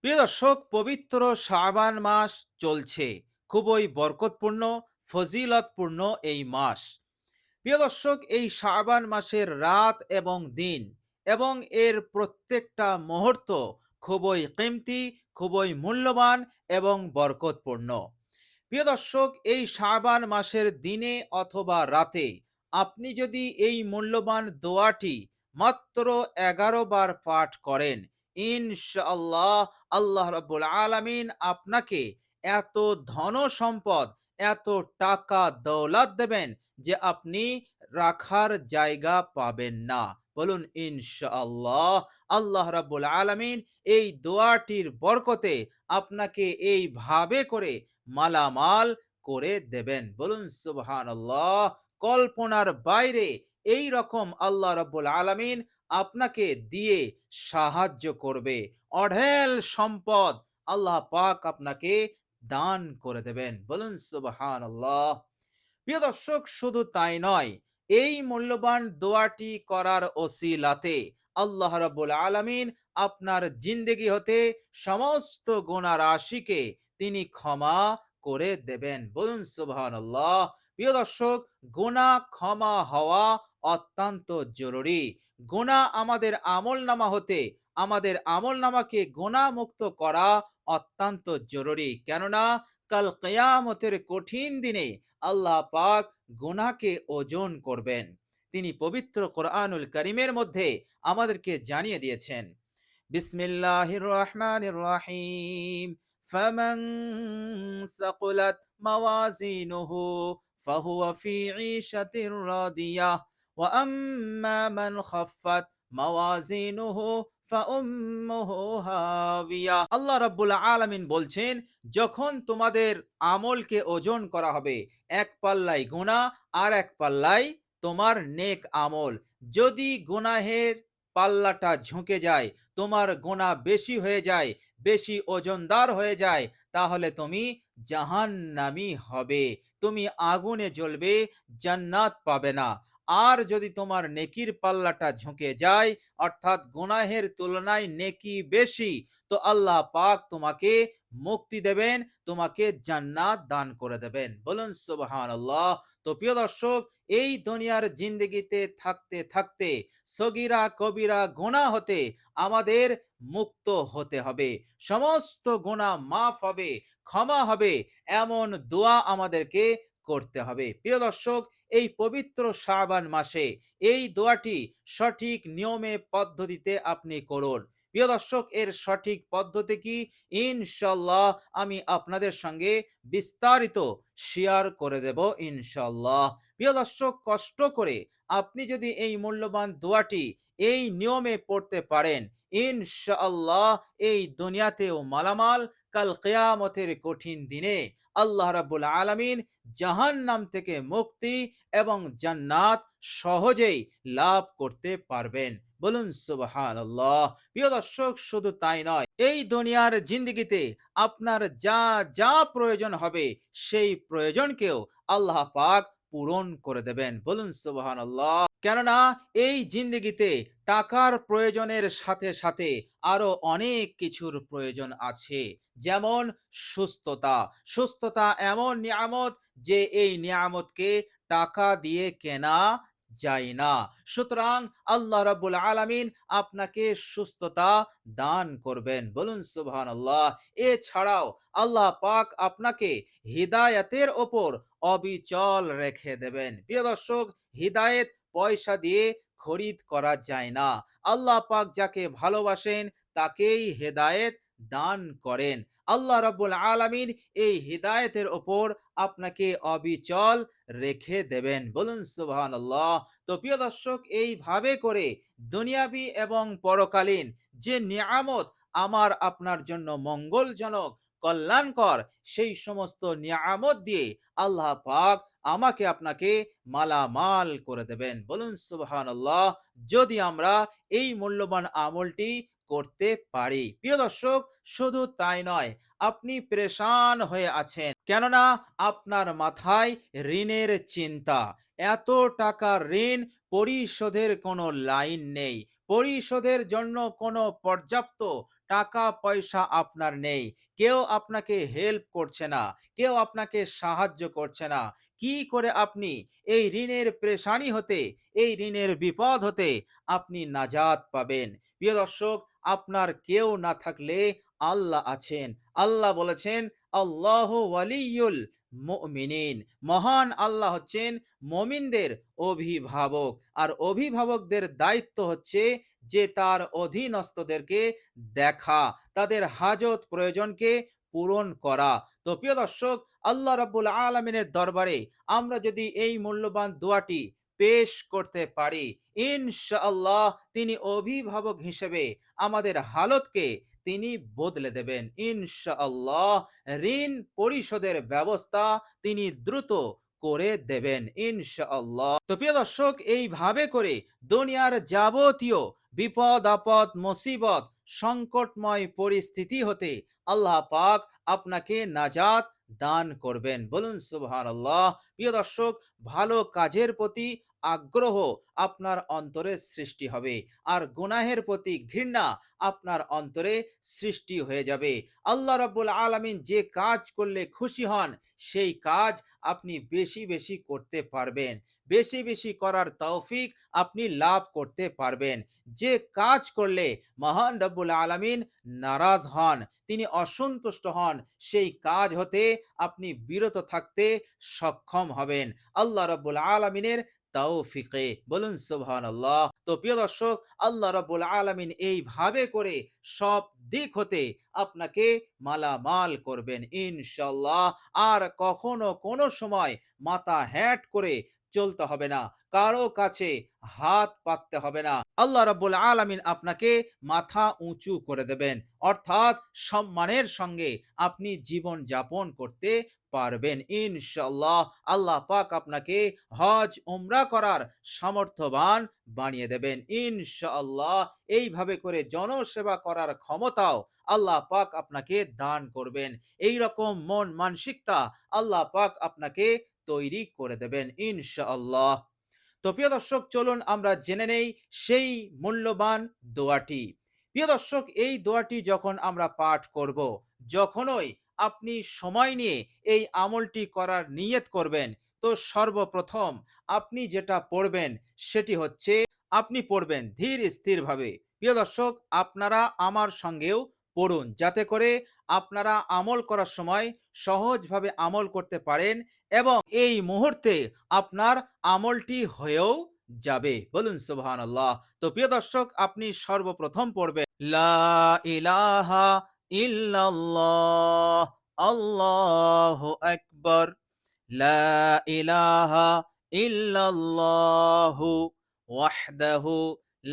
প্রিয় দর্শক, পবিত্র শাবান মাস চলছে। খুবই বরকতপূর্ণ, ফজিলতপূর্ণ এই মাস। প্রিয় দর্শক, এই শাবান মাসের রাত এবং দিন এবং এর প্রত্যেকটা মুহূর্ত খুবই কিমতি, খুবই মূল্যবান এবং বরকতপূর্ণ। প্রিয় দর্শক, এই শাবান মাসের দিনে অথবা রাতে আপনি যদি এই মূল্যবান দোয়াটি মাত্র 11 বার পাঠ করেন, ইনশাআল্লাহ আল্লাহ রাব্বুল আলামিন আপনাকে এত ধন সম্পদ, এত টাকা দৌলত দেবেন যে আপনি রাখার জায়গা পাবেন না। বলুন ইনশাআল্লাহ। আল্লাহ রাব্বুল আলামিন এই দোয়াটির বরকতে আপনাকে এইভাবে করে মালামাল করে দেবেন। বলুন সুবহানাল্লাহ। কল্পনার বাইরে এই রকম আল্লাহ রাব্বুল আলামিন আপনাকে দিয়ে সাহায্য করবে। অঢেল সম্পদ আল্লাহ পাক আপনাকে দান করে দেবেন। বলুন সুবহানাল্লাহ। প্রিয় দর্শক, শুধু তাই নয়, এই মূল্যবান দোয়াটি করার ওসিলাতে আল্লাহ রাব্বুল আলামিন আপনার জিন্দেগি হতে সমস্ত গুনাহ রাশিকে তিনি ক্ষমা করে দেবেন। বলুন সুবহানাল্লাহ। প্রিয় দর্শক, গুনাহ ক্ষমা হওয়া অত্যন্ত জরুরি। গুনাহ আমাদের আমলনামা হতে, আমাদের আমলনামাকে গুনাহ মুক্ত করা অত্যন্ত জরুরি। কেননা কাল কিয়ামতের কঠিন দিনে আল্লাহ পাক গুনাহকে ওজন করবেন। তিনি পবিত্র কোরআনুল কারীমের মধ্যে আমাদেরকে জানিয়ে দিয়েছেন, বিসমিল্লাহির রহমানির রহিম, ফামান সাকুলাত মাওয়াজিনুহু ফাহুয়া ফি ঈশাতির রাদিয়াহ ওয়া আম্মা মান খাফফাত মাওয়াজিনুহু ফাউম্মুহু হাবিয়া। আল্লাহ রাব্বুল আলামিন বলছেন, যখন তোমাদের আমলকে ওজন করা হবে, এক পাল্লায় গুনাহ আর এক পাল্লায় তোমার নেক আমল, যদি গুনাহের পাল্লাটা ঝুঁকে যায়, তোমার গুনাহ বেশি হয়ে যায়, বেশি ওজনদার হয়ে যায়, তাহলে তুমি জাহান্নামী হবে, তুমি আগুনে জ্বলবে, জান্নাত পাবে না। আর যদি তোমার নেকির পাল্লাটা ঝুঁকে যায়, অর্থাৎ গুনাহের তুলনায় নেকি বেশি, তো আল্লাহ পাক তোমাকে মুক্তি দেবেন, তোমাকে জান্নাত দান করে দেবেন। বলুন সুবহানাল্লাহ। তো প্রিয় দর্শক, এই দুনিয়ার জিন্দেগিতে থাকতে থাকতে সগীরা কবিরা গুনাহ হতে আমাদের মুক্ত হতে হবে। সমস্ত গুনাহ মাফ হবে, ক্ষমা হবে, এমন দোয়া আমাদেরকে করতে হবে। প্রিয় দর্শক, এই পবিত্র শাবান মাসে এই দোয়াটি সঠিক নিয়মে পদ্ধতিতে আপনি করুন। প্রিয় দর্শক, এর সঠিক পদ্ধতি কি, ইনশাআল্লাহ আমি আপনাদের সঙ্গে বিস্তারিত শেয়ার করে দেব ইনশাআল্লাহ। প্রিয় দর্শক, কষ্ট করে আপনি যদি এই মূল্যবান দোয়াটি এই নিয়মে পড়তে পারেন, ইনশাআল্লাহ এই দুনিয়াতেও মালামাল, কাল কিয়ামতের কঠিন দিনে আল্লাহ রাব্বুল আলামিন জাহান্নাম থেকে মুক্তি এবং জান্নাত সহজেই লাভ করতে পারবেন। বলুন সুবহানাল্লাহ। প্রিয় দর্শক, শুধু তাই নয়, এই দুনিয়ার জিন্দেগিতে আপনার যা যা প্রয়োজন হবে, সেই প্রয়োজনকেও আল্লাহ পাক পূরণ করে দেবেন। বলুন সুবহানাল্লাহ। কেননা এই জিন্দেগিতে টাকার প্রয়োজনের সাথে সাথে আরো অনেক কিছুর প্রয়োজন আছে। যেমন সুস্থতা। সুস্থতা এমন নিয়ামত যে এই নিয়ামতকে টাকা দিয়ে কেনা যায় না। সুতরাং আল্লাহ রাব্বুল আলামিন আপনাকে সুস্থতা দান করবেন। বলুন সুবহানাল্লাহ। এছাড়াও আল্লাহ পাক আপনাকে হিদায়াতের ওপর অবিচল রেখে দেবেন। প্রিয় দর্শক, হিদায়েত পয়সা দিয়ে খরিদ করা যায় না। আল্লাহ পাক যাকে ভালোবাসেন তাকেই হেদায়েত দান করেন। আল্লাহ রাব্বুল আলামিন এই হিদায়েতের ওপর আপনাকে অবিচল রেখে দেবেন। বলুন সুবহানাল্লাহ। তো প্রিয় দর্শক, এইভাবে করে দুনিয়াবি এবং পরকালীন যে নিয়ামত আমার আপনার জন্য মঙ্গলজনক, কল্যাণকর, সেই সমস্ত নিয়ামত দিয়ে আল্লাহ পাক আমাকে আপনাকে মালামাল করে দেবেন। বলুন সুবহানাল্লাহ। যদি আমরা এই মূল্যবান আমলটি করতে পারি। প্রিয় দর্শক, শুধু তাই নয়, আপনি পেরেশান হয়ে আছেন, কেননা আপনার মাথায় ঋণের চিন্তা। এত টাকার ঋণ, পরিশোধের কোনো লাইন নেই, পরিশোধের জন্য কোনো পর্যাপ্ত টাকা পয়সা আপনার নেই, কেউ আপনাকে হেল্প করছে না, কেউ আপনাকে সাহায্য করছে না, কি করে আপনি এই ঋণের পেরেশানি হতে, এই ঋণের বিপদ হতে আপনি নাজাত পাবেন? প্রিয় দর্শক, আপনার কেউ না থাকলে আল্লাহ আছেন। আল্লাহ বলেছেন, আল্লাহু ওয়ালিয়ুল মুমিনিন। মহান আল্লাহ হচ্ছেন মমিনদের অভিভাবক। আর অভিভাবকদের দায়িত্ব হচ্ছে যে তার অধীনস্থদেরকে দেখা, তাদের হাজত প্রয়োজনকে পূরণ করা। তো প্রিয় দর্শক, আল্লাহ রাব্বুল আলামিনের দরবারে আমরা যদি এই মূল্যবান দোয়াটি পেশ করতে পারি, ইনশাআল্লাহ তিনি অভিভাবক হিসেবে আমাদের হালতকে তিনি বদলে দেবেন। ইনশাআল্লাহ ঋণ পরিশোধের ব্যবস্থা তিনি দ্রুত করে দেবেন ইনশাআল্লাহ। তো প্রিয় দর্শক, এইভাবে করে দুনিয়ার যাবতীয় বিপদ আপদ মুসিবত সংকটময় পরিস্থিতি হতে আল্লাহ পাক আপনাকে নাজাত দান করবেন। বলুন সুবহানাল্লাহ। প্রিয় দর্শক, ভালো কাজের প্রতি আগ্রহ আপনার অন্তরে সৃষ্টি হবে, আর গুনাহের প্রতি ঘৃণা আপনার অন্তরে সৃষ্টি হয়ে যাবে। আল্লাহ রাব্বুল আলামিন যে কাজ করলে খুশি হন, সেই কাজ আপনি বেশি বেশি করতে পারবেন, বেশি বেশি করার তৌফিক আপনি লাভ করতে পারবেন। যে কাজ করলে মহান রব্বুল আলামিন নারাজ হন, তিনি অসন্তুষ্ট হন, সেই কাজ হতে আপনি বিরত থাকতে সক্ষম হবেন আল্লাহ রাব্বুল আলামিনের তৌফিকে। বলুন সুবহানাল্লাহ। তো প্রিয় দর্শক, আল্লাহ রাব্বুল আলামিন এইভাবে করে সব দিক হতে আপনাকে মালামাল করবেন ইনশাআল্লাহ। আর কখনো কোনো সময় মাথা হ্যাট করে চলতে হবে না, কারো কাছে হাত পাততে হবে না। আল্লাহ রাব্বুল আলামিন আপনাকে মাথা উঁচু করে দেবেন, অর্থাৎ সম্মানের সঙ্গে আপনি জীবন যাপন করতে পারবেন ইনশাআল্লাহ। আল্লাহ পাক আপনাকে হজ উমরা করার সামর্থ্যবান বানিয়ে দেবেন ইনশাআল্লাহ। এইভাবে করে জনসেবা করার ক্ষমতাও আল্লাহ পাক আপনাকে দান করবেন। এই রকম মন মানসিকতা আল্লাহ পাক আপনাকে তৈরি করে দেবেন ইনশাআল্লাহ। তো প্রিয় দর্শক, চলুন আমরা জেনে নেই সেই মূল্যবান দোয়াটি। প্রিয় দর্শক, এই দোয়াটি যখন আমরা পাঠ করব, যখনই আপনি সময় নিয়ে এই আমলটি করার নিয়ত করবেন, তো সর্বপ্রথম আপনি যেটা পড়বেন সেটি হচ্ছে, আপনি পড়বেন ধীর স্থিরভাবে। প্রিয় দর্শক, আপনারা আমার সঙ্গেও পড়ুন, যাতে করে আপনারা আমল করার সময় সহজভাবে আমল করতে পারেন এবং এই মুহূর্তে আপনার আমলটি হয়েও যাবে। বলুন সুবহানাল্লাহ। তো প্রিয় দর্শক, আপনি সর্বপ্রথম পড়বেন লা ইলাহা ইল্লাল্লাহ, আল্লাহু আকবার। লা ইলাহা ইল্লাল্লাহু ওয়াহদাহু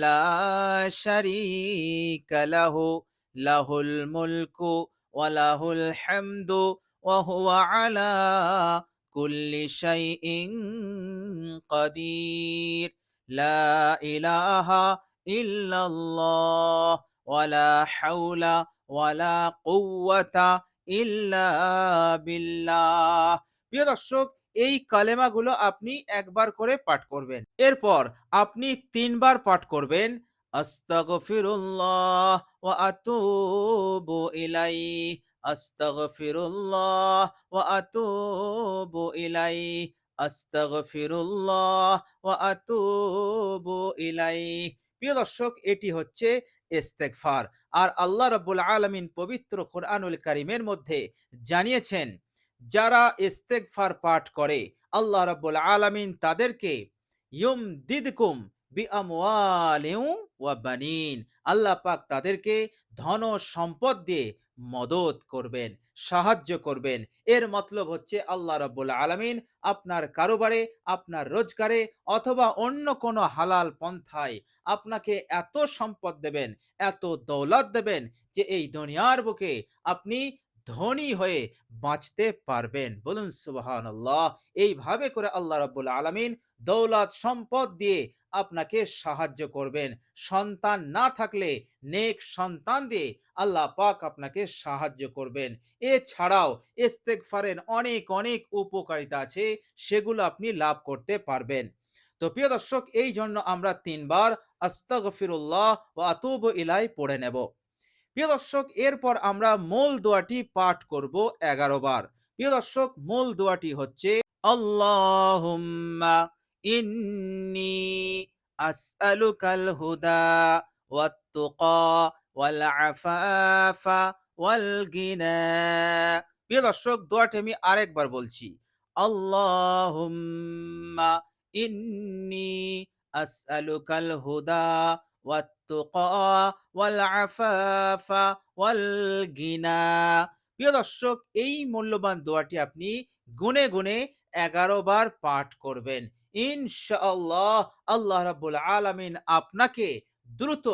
লা শারীকা লাহু, লাহুল মুলকু ওয়া লাহুল হামদু ওয়া হুয়া আলা কুল্লি শাইইন কাদির। লা ইলাহা ইল্লাল্লাহ ওয়া লা হাওলা ওয়া লা কুওয়াতা ইল্লা বিল্লাহ। প্রিয় দর্শক, এই কালেমাগুলো আপনি একবার করে পাঠ করবেন। এরপর আপনি তিনবার পাঠ করবেন আস্তাগফিরুল্লাহ ওয়া আতুবু ইলাইহি, আস্তাগফিরুল্লাহ ওয়া আতুবু ইলাইহি, আস্তাগফিরুল্লাহ ওয়া আতুবু ইলাইহি। প্রিয় দর্শক, এটি হচ্ছে ইস্তেগফার। আর আল্লাহ রাব্বুল আলামিন পবিত্র কোরআনুল কারীমের মধ্যে জানিয়েছেন, যারা ইস্তেগফার পাঠ করে আল্লাহ রাব্বুল আলামিন তাদেরকে ইউমদিদকুম বিআমওয়ালিন ওয়া বানিন, আল্লাহ পাক তাদেরকে ধন সম্পদ দিয়ে মদদ করবেন, সাহায্য করবেন। এর মতলব হচ্ছে আল্লাহ রাব্বুল আলামিন আপনার কারোবারে, আপনার রোজগারে অথবা অন্য কোনো হালাল পন্থায় আপনাকে এত সম্পদ দেবেন, এত দৌলত দেবেন যে এই দুনিয়ার বুকে আপনি ধনী হয়ে বাঁচতে পারবেন। বলুন সুবহানাল্লাহ। এইভাবে করে আল্লাহ রাব্বুল আলামিন দৌলত সম্পদ দিয়ে আপনাকে সাহায্য করবেন। সন্তান না থাকলে নেক সন্তান দিয়ে আল্লাহ পাক আপনাকে সাহায্য করবেন। এছাড়াও ইস্তেগফারের অনেক অনেক উপকারিতা আছে, সেগুলো আপনি লাভ করতে পারবেন। তো প্রিয় দর্শক, এই জন্য আমরা তিনবার আস্তাগফিরুল্লাহ ওয়া আতুবু ইলাইহি পড়ে নেব। প্রিয় দর্শক, এরপর আমরা মূল দোয়াটি পাঠ করব 11 বার। প্রিয় দর্শক, মূল দোয়াটি হচ্ছে আল্লাহুম্মা ইন্নী আসআলুকাল হুদা ওয়াত তুকা ওয়াল আফাফা ওয়াল গিনা। প্রিয় দর্শক, দোয়াটি আমি আরেকবার বলছি। আল্লাহুম্মা ইন্নী আসআলুকাল হুদা ওয়াত তুকা ওয়াল আফাফা ওয়াল গিনা। প্রিয় দর্শক, এই মূল্যবান দোয়াটি আপনি গুনে গুনে 11 বার পাঠ করবেন। ইনশাআল্লাহ আল্লাহ রাব্বুল আলামিন আপনাকে দ্রুত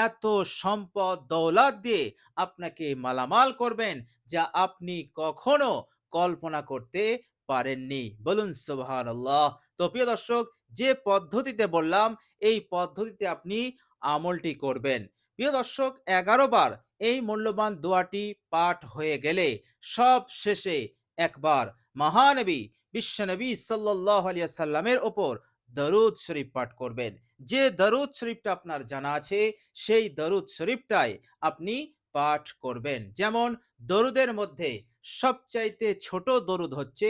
এত সম্পদ দৌলত দিয়ে আপনাকে মালামাল করবেন, যা আপনি কখনো কল্পনা করতে পারেননি। বলুন সুবহানাল্লাহ। তো প্রিয় দর্শক, যে পদ্ধতিতে বললাম এই পদ্ধতিতে আপনি আমলটি করবেন। প্রিয় দর্শক, 11 বার এই মূল্যবান দোয়াটি পাঠ হয়ে গেলে সব শেষে একবার মহানবী বিশ্বনবী সাল্লাল্লাহু আলাইহি সাল্লামের ওপর দরুদ শরীফ পাঠ করবেন। যে দরুদ শরীফটা আপনার জানা আছে সেই দরুদ শরীফটাই আপনি পাঠ করবেন। যেমন দরুদের মধ্যে সবচাইতে ছোট দরুদ হচ্ছে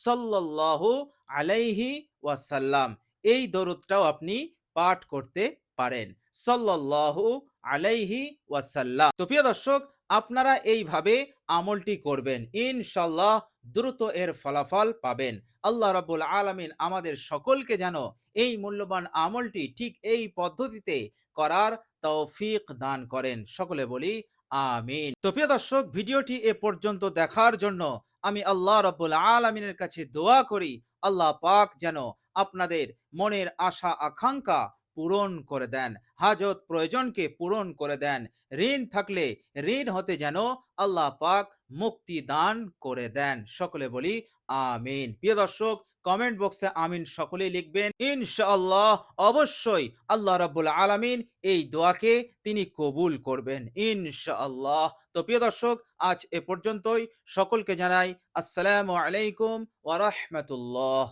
সাল্লাল্লাহু আলাইহি ওয়াসাল্লাম। এই দরুদটাও আপনি পাঠ করতে পারেন। সাল্লাল্লাহু আলাইহি ওয়াসাল্লাম। তো প্রিয় দর্শক, আপনারা এইভাবে আমলটি করবেন, ইনশাআল্লাহ দ্রুত এর ফলাফল পাবেন। আল্লাহ রাব্বুল আলামিন আমাদের সকলকে যেন এই মূল্যবান আমলটি ঠিক এই পদ্ধতিতে করার তৌফিক দান করেন। সকলে বলি আমিন। তো প্রিয় দর্শক, ভিডিওটি এ পর্যন্ত দেখার জন্য আমি আল্লাহ রাব্বুল আলামিনের কাছে দোয়া করি আল্লাহ পাক যেন আপনাদের মনের আশা আকাঙ্ক্ষা পূরণ করে দেন, হাজত প্রয়োজনকে পূরণ করে দেন, ঋণ থাকলে ঋণ হতে যেন আল্লাহ পাক মুক্তি দান করে দেন। সকলে বলি আমিন। প্রিয় দর্শক, কমেন্ট বক্সে আমিন সকলেই লিখবেন। ইনশাআল্লাহ অবশ্যই আল্লাহ রাব্বুল আলামিন এই দোয়াকে তিনি কবুল করবেন ইনশাআল্লাহ। তো প্রিয় দর্শক, আজ এ পর্যন্তই। সকলকে জানাই আসসালামু আলাইকুম ওয়া রাহমাতুল্লাহ।